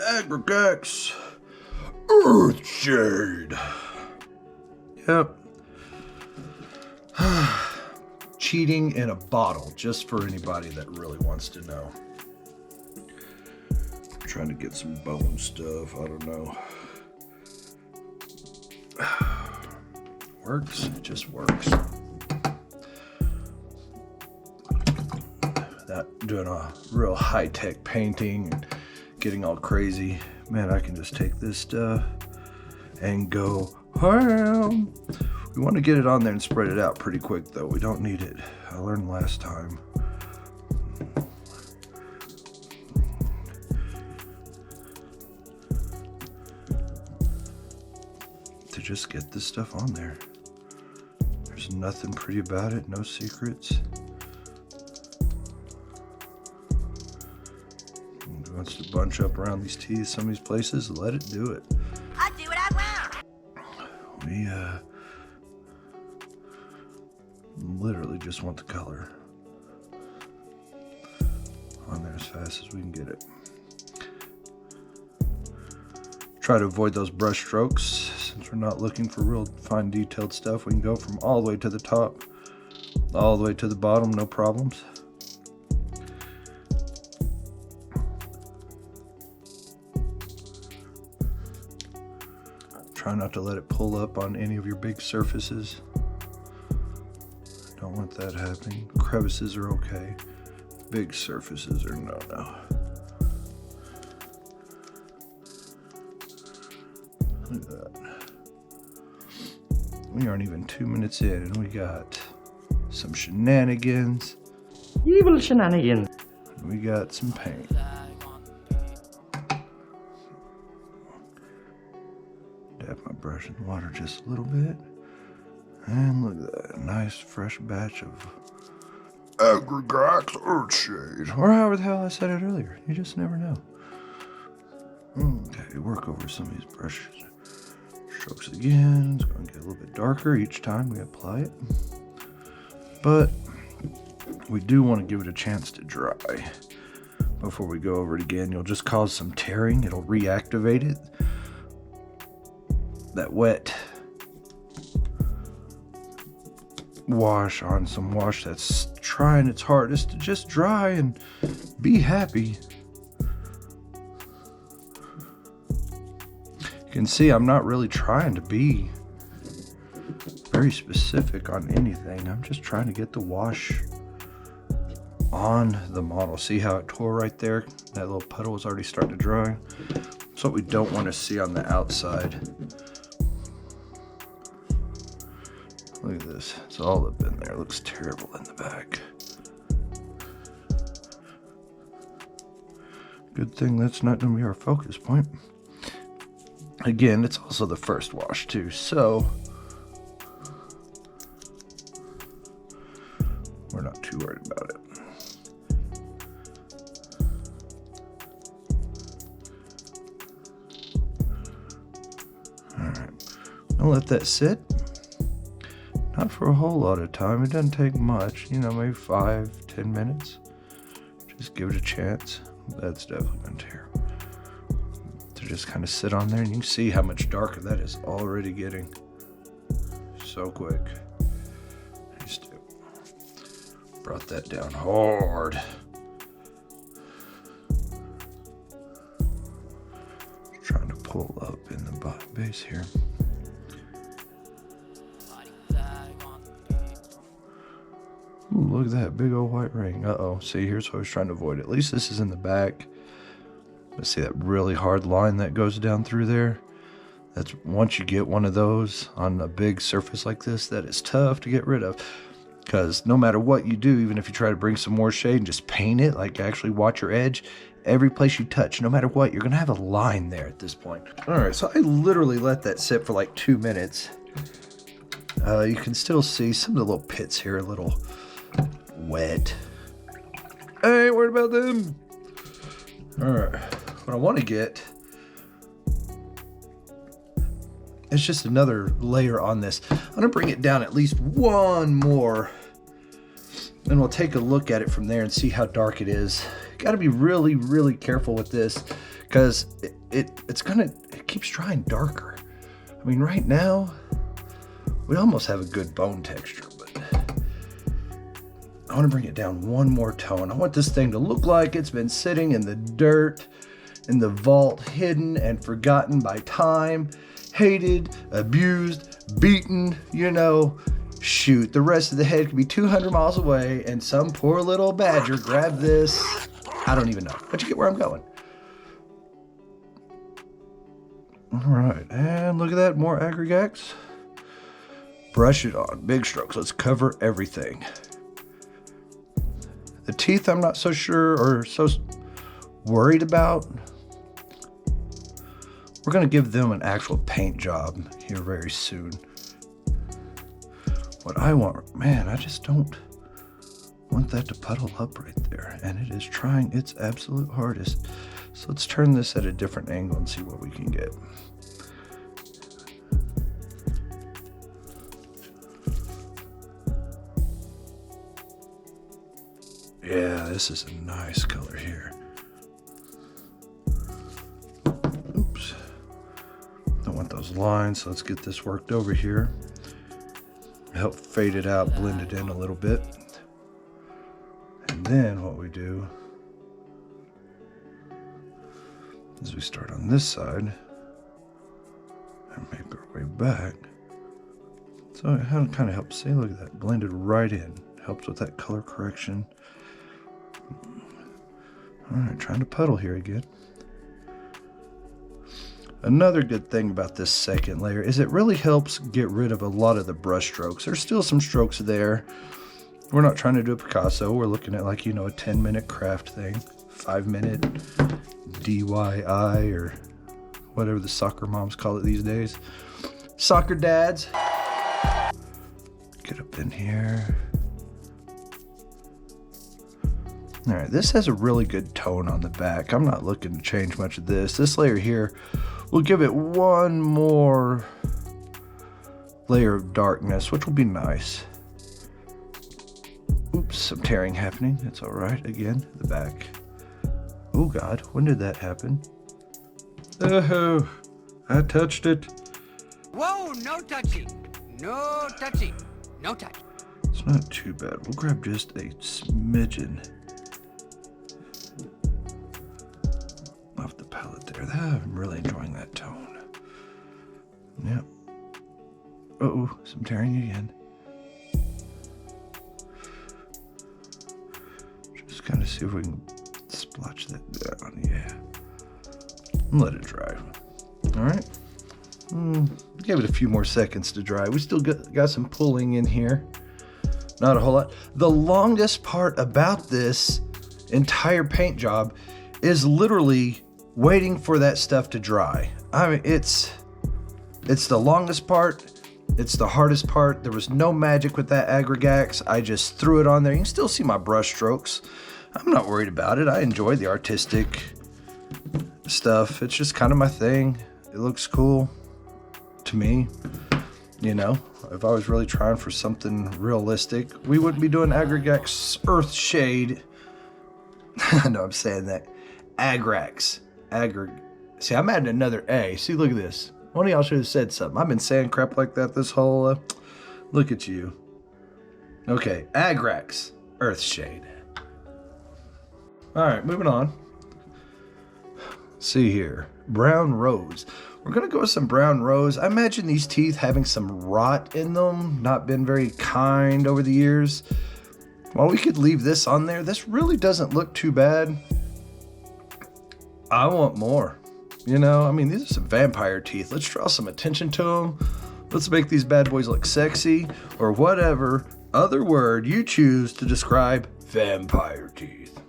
Aggregates Earthshade. Yep. Cheating in a bottle, just for anybody that really wants to know. I'm trying to get some bone stuff, I don't know. Works, it just works. Not doing a real high-tech painting and getting all crazy. Man, I can just take this stuff and go ham. We want to get it on there and spread it out pretty quick though. We don't need it. I learned last time. To just get this stuff on there. There's nothing pretty about it, no secrets. If it wants to bunch up around these teeth, some of these places, let it do it. I do what I want. We literally just want the color on there as fast as we can get it. Try to avoid those brush strokes. Since we're not looking for real fine detailed stuff, we can go from all the way to the top, all the way to the bottom, no problems. Try not to let it pull up on any of your big surfaces. Don't want that happening. Crevices are okay. Big surfaces are no-no. Look at that. We aren't even 2 minutes in and we got some shenanigans. Evil shenanigans. We got some paint. Dab my brush in the water just a little bit. And look at that, nice fresh batch of Aggregates Earthshade. Or however the hell I said it earlier. You just never know. Okay, work over some of these brush strokes again. It's going to get a little bit darker each time we apply it. But we do want to give it a chance to dry before we go over it again. You'll just cause some tearing. It'll reactivate it. That wet wash on some wash that's trying its hardest to just dry and be happy. You can see I'm not really trying to be very specific on anything. I'm just trying to get the wash on the model. See how it tore right there? That little puddle was already starting to dry. That's what we don't want to see on the outside. Look at this, it's all up in there. It looks terrible in the back. Good thing that's not gonna be our focus point. Again, it's also the first wash too, so we're not too worried about it. All right, I'll let that sit. Not for a whole lot of time. It doesn't take much, you know, maybe 5-10 minutes. Just give it a chance. That's definitely going to tear. To just kind of sit on there, and you can see how much darker that is already getting. So quick. Just brought that down hard. Just trying to pull up in the base here. Ooh, look at that big old white ring. Uh-oh. See, here's what I was trying to avoid. At least this is in the back. Let's see that really hard line that goes down through there. That's once you get one of those on a big surface like this, that is tough to get rid of. Because no matter what you do, even if you try to bring some more shade and just paint it, like actually watch your edge, every place you touch, no matter what, you're going to have a line there at this point. All right, so I literally let that sit for like 2 minutes. You can still see some of the little pits here, a little wet. I ain't worried about them. Alright, what I want to get is just another layer on this. I'm going to bring it down at least one more and we'll take a look at it from there and see how dark it is. Got to be really, really careful with this because it keeps drying darker. I mean, right now we almost have a good bone texture, but I want to bring it down one more tone. I want this thing to look like it's been sitting in the dirt, in the vault, hidden and forgotten by time, hated, abused, beaten, shoot, the rest of the head could be 200 miles away and some poor little badger grabbed this. I don't even know, but you get where I'm going. All right, and look at that, more aggregates. Brush it on, big strokes. Let's cover everything. The teeth I'm not so sure or so worried about. We're gonna give them an actual paint job here very soon. What I want, man, I just don't want that to puddle up right there. And it is trying its absolute hardest. So let's turn this at a different angle and see what we can get. Yeah, this is a nice color here. Oops. Don't want those lines, so let's get this worked over here. Help fade it out, blend it in a little bit. And then what we do is we start on this side and make our way back. So it kind of helps, see, look at that, blended right in. Helps with that color correction. All right, trying to puddle here again. Another good thing about this second layer is it really helps get rid of a lot of the brush strokes. There's still some strokes there. We're not trying to do a Picasso. We're looking at, like, a 10-minute craft thing, 5-minute DIY or whatever the soccer moms call it these days. Soccer dads. Get up in here. All right, this has a really good tone on the back. I'm not looking to change much of this. This layer here will give it one more layer of darkness, which will be nice. Oops, some tearing happening. It's all right. Again, the back. Oh God, when did that happen? Oh, I touched it. Whoa, no touchy. No touchy. No touch. It's not too bad. We'll grab just a smidgen off the palette there. I'm really enjoying that tone. Yep. Uh-oh, some tearing again. Just kind of see if we can splotch that down. Yeah. And let it dry. All right. Give it a few more seconds to dry. We still got some pulling in here. Not a whole lot. The longest part about this entire paint job is literally waiting for that stuff to dry. I mean, it's the longest part. It's the hardest part. There was no magic with that Aggregax. I just threw it on there. You can still see my brush strokes. I'm not worried about it. I enjoy the artistic stuff. It's just kind of my thing. It looks cool to me. If I was really trying for something realistic, we wouldn't be doing Aggregax Earthshade. I know I'm saying that. Agrax. See, I'm adding another A. See, look at this. One of y'all should have said something. I've been saying crap like that this whole... look at you. Okay, Agrax Earthshade. Alright, moving on. See here. Brown rose. We're going to go with some brown rose. I imagine these teeth having some rot in them. Not been very kind over the years. While we could leave this on there, this really doesn't look too bad. I want more. These are some vampire teeth. Let's draw some attention to them. Let's make these bad boys look sexy, or whatever other word you choose to describe vampire teeth.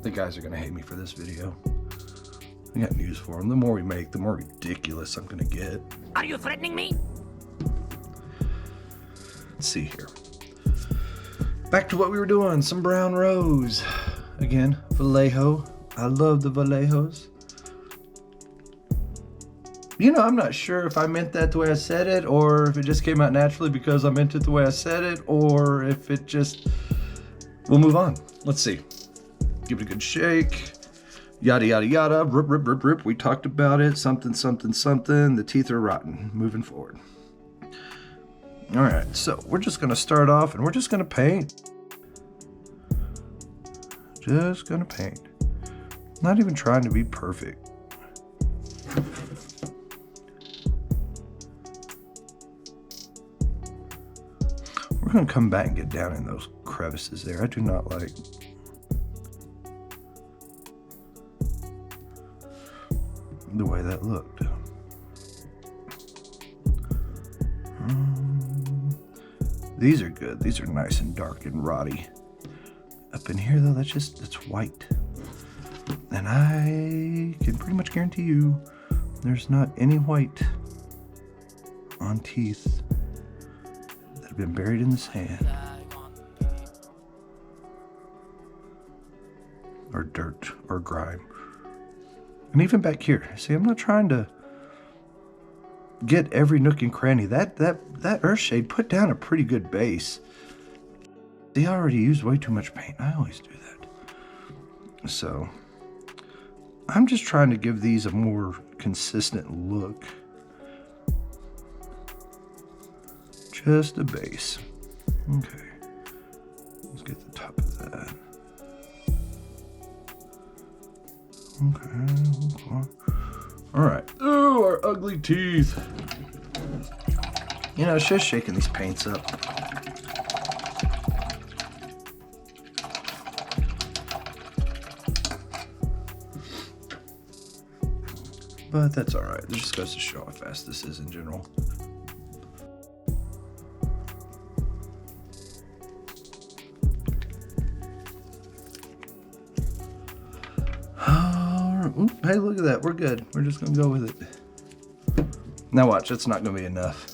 The guys are going to hate me for this video. I got news for them. The more we make, the more ridiculous I'm going to get. Are you threatening me? Let's see here. Back to what we were doing. Some brown rose. Again, Vallejo. I love the Vallejos. I'm not sure if I meant that the way I said it, or if it just came out naturally because I meant it the way I said it, or if it just... We'll move on. Let's see. Give it a good shake. Yada, yada, yada. Rip, rip, rip, rip. We talked about it. Something, something, something. The teeth are rotten. Moving forward. All right, so we're just going to start off and we're just going to paint. Just going to paint. Not even trying to be perfect. We're going to come back and get down in those crevices there. I do not like... the way that looked. These are good. These are nice and dark and rotty. Up in here though, that's white. And I can pretty much guarantee you there's not any white on teeth that have been buried in the sand. Or dirt or grime. And even back here, see, I'm not trying to get every nook and cranny. That Earthshade put down a pretty good base. They already used way too much paint. I always do that. So, I'm just trying to give these a more consistent look. Just a base. Okay. Let's get the top of that. Okay. All right. Ooh, our ugly teeth. It's just shaking these paints up. But that's all right. It just goes to show how fast this is in general. Hey, look at that. We're good. We're just going to go with it. Now watch. It's not going to be enough.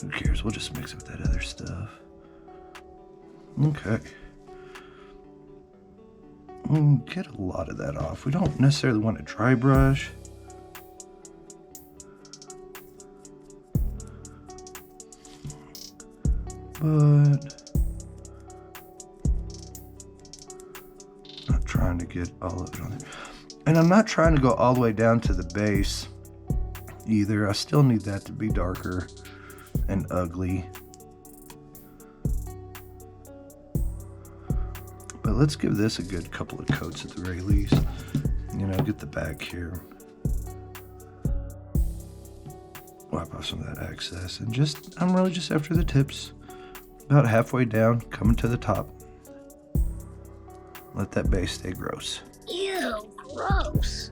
Who cares? We'll just mix it with that other stuff. Okay. We'll get a lot of that off. We don't necessarily want a dry brush. But not trying to get all of it on there. And I'm not trying to go all the way down to the base either. I still need that to be darker and ugly. But let's give this a good couple of coats at the very least. Get the back here. Wipe off some of that excess. And I'm really just after the tips. About halfway down, coming to the top. Let that base stay gross. Ew, gross.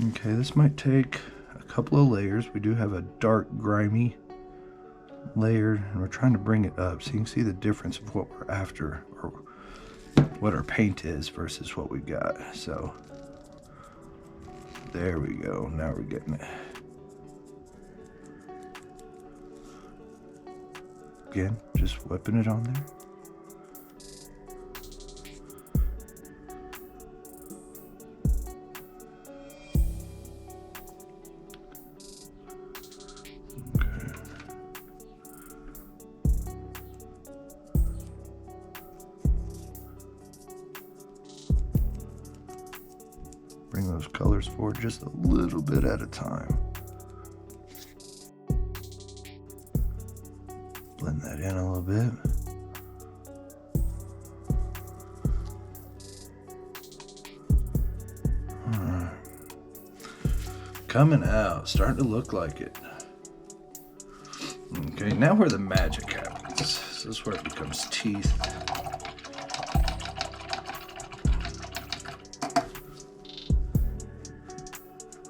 Okay, this might take a couple of layers. We do have a dark, grimy layer, and we're trying to bring it up so you can see the difference of what we're after, or what our paint is versus what we got. So, there we go. Now we're getting it. Again, just whipping it on there. Okay. Bring those colors forward just a little bit at a time. Blend that in a little bit. All right. Coming out, starting to look like it. Okay, now where the magic happens. This is where it becomes teeth.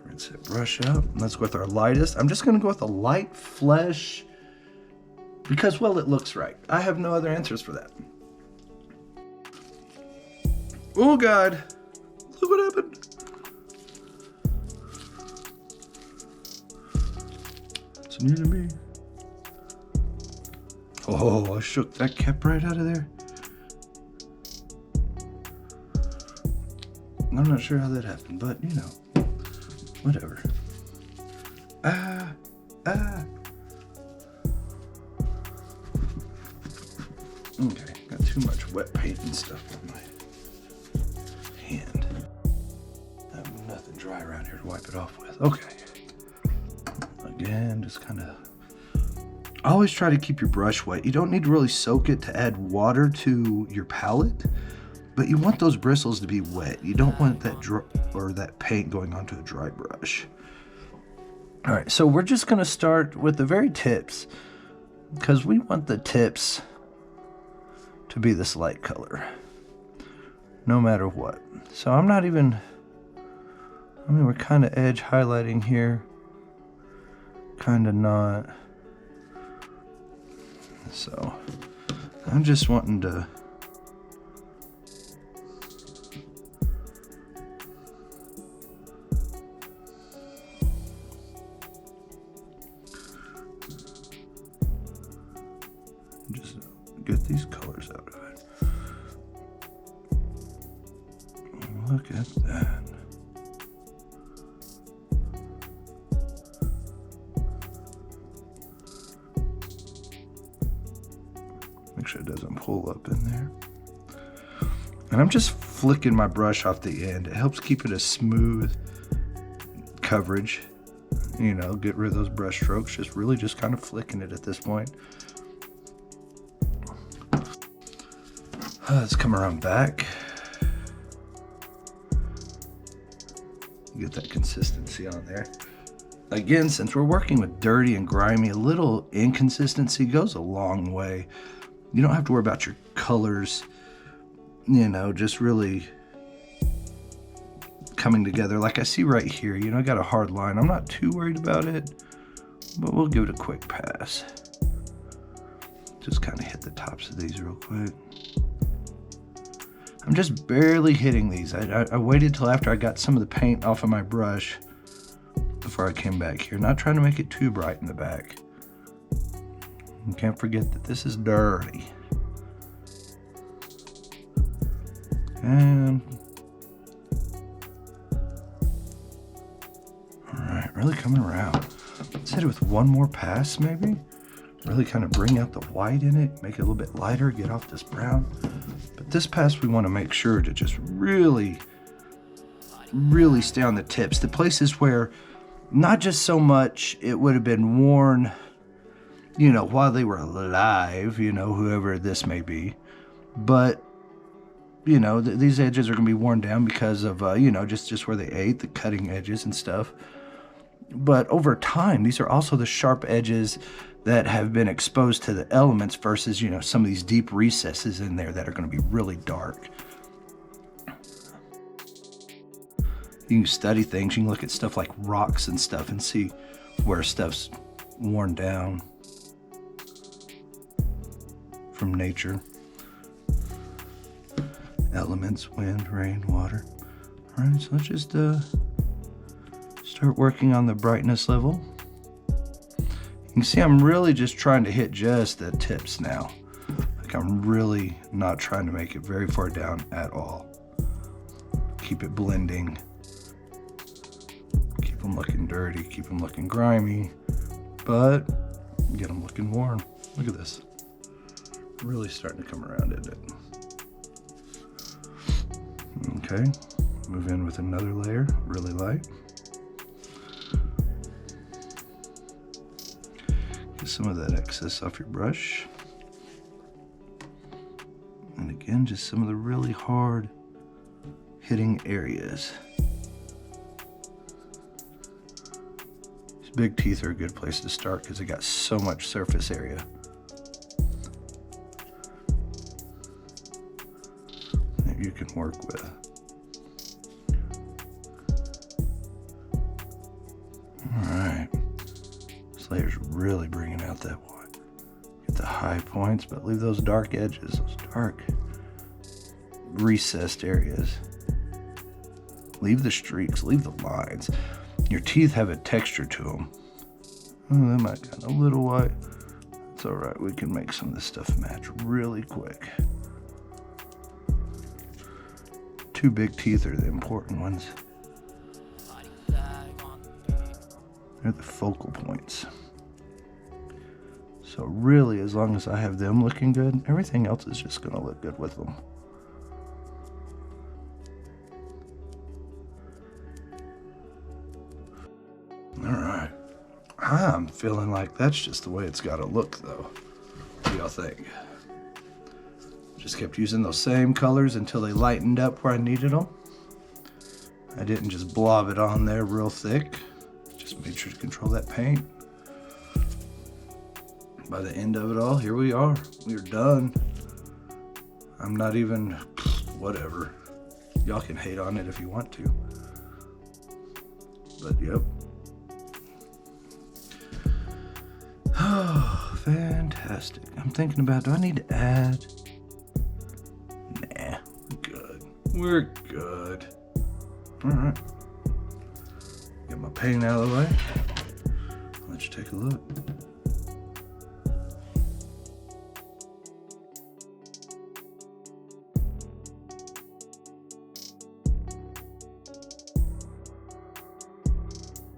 Rinse it, brush up. Let's go with our lightest. I'm just gonna go with a light flesh. Because, well, it looks right. I have no other answers for that. Oh, God. Look what happened. It's new to me. Oh, I shook that cap right out of there. I'm not sure how that happened, but you know, whatever. Okay, got too much wet paint and stuff on my hand. I have nothing dry around here to wipe it off with. Okay. Again, just kind of always try to keep your brush wet. You don't need to really soak it to add water to your palette, but you want those bristles to be wet. You don't want that paint going onto a dry brush. All right, so we're just gonna start with the very tips because we want the tips to be this light color, no matter what. So I'm not even, we're kind of edge highlighting here, kind of not. So I'm just wanting to just get these colors out of it. Look at that. Make sure it doesn't pull up in there. And I'm just flicking my brush off the end. It helps keep it a smooth coverage. You know, get rid of those brush strokes. Just kind of flicking it at this point. Let's come around back. Get that consistency on there. Again, since we're working with dirty and grimy, a little inconsistency goes a long way. You don't have to worry about your colors, you know, just really coming together. Like I see right here, you know, I got a hard line. I'm not too worried about it, but we'll give it a quick pass. Just kind of hit the tops of these real quick. I'm just barely hitting these. I waited till after I got some of the paint off of my brush before I came back here. Not trying to make it too bright in the back. You can't forget that this is dirty. And all right, really coming around. Let's hit it with one more pass maybe. Really kind of bring out the white in it, make it a little bit lighter, get off this brown. But this pass we want to make sure to just really stay on the tips. The places where not just so much it would have been worn, you know, while they were alive, you know, whoever this may be. But, you know, these edges are going to be worn down because of, you know, just where they ate, the cutting edges and stuff. But over time, these are also the sharp edges that have been exposed to the elements versus, you know, some of these deep recesses in there that are going to be really dark. You can study things. You can look at stuff like rocks and stuff and see where stuff's worn down from nature. Elements, wind, rain, water. All right, so let's just start working on the brightness level. You can see I'm really just trying to hit just the tips now. Like I'm really not trying to make it very far down at all. Keep it blending. Keep them looking dirty, keep them looking grimy, but get them looking warm. Look at this. Really starting to come around, isn't it? Okay, move in with another layer, really light. Get some of that excess off your brush. And again, just some of the really hard hitting areas. These big teeth are a good place to start because they got so much surface area. That you can work with. Alright. This layer's really bringing out that white. Get the high points, but leave those dark edges, those dark recessed areas. Leave the streaks, leave the lines. Your teeth have a texture to them. Oh, that might got a little white. It's alright, we can make some of this stuff match really quick. 2 big teeth are the important ones. They're the focal points. So really, as long as I have them looking good, everything else is just going to look good with them. Alright. I'm feeling like that's just the way it's got to look, though. What do y'all think? Just kept using those same colors until they lightened up where I needed them. I didn't just blob it on there real thick. Just made sure to control that paint. By the end of it all, here we are. We're done. I'm not even... whatever. Y'all can hate on it if you want to. But, yep. Oh, fantastic. I'm thinking about, do I need to add? Nah, we're good. We're good. Alright. Get my paint out of the way. Let you take a look.